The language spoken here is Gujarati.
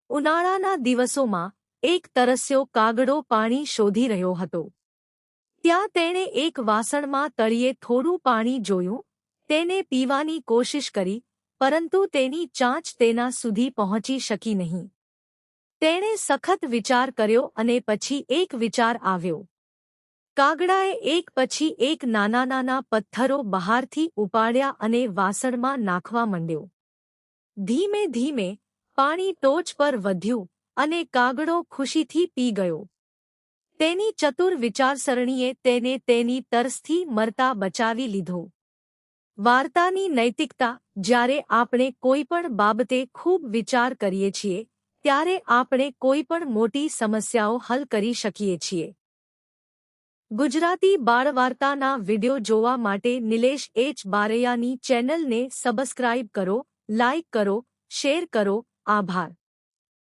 ઉનાળાના દિવસોમાં એક તરસ્યો કાગડો પાણી શોધી રહ્યો હતો. ત્યાં તેણે એક વાસણમાં તળિયે થોડું પાણી જોયું. તેને પીવાની કોશિશ કરી, પરંતુ તેની ચાંચ તેના સુધી પહોંચી શકી નહીં. તેણે સખત વિચાર કર્યો અને પછી એક વિચાર આવ્યો. કાગડાએ એક પછી એક નાના નાના પથ્થરો બહારથી ઉપાડ્યા અને વાસણમાં નાખવા માંડ્યો. ધીમે ધીમે પાણી ટોચ પર વધ્યું અને કાગડો ખુશીથી પી ગયો. તેની ચતુર વિચારસરણીએ તેને તેની તરસથી મરતા બચાવી લીધો. વાર્તાની નૈતિકતા: જ્યારે આપણે કોઈપણ બાબતે ખૂબ વિચાર કરીએ છીએ, ત્યારે આપણે કોઈપણ મોટી સમસ્યાઓ હલ કરી શકીએ છીએ. ગુજરાતી બાળવાર્તાના વિડિયો જોવા માટે નિલેશ એચ. બારૈયાની ચેનલને સબસ્ક્રાઇબ કરો, લાઇક કરો, શેર કરો. આભાર.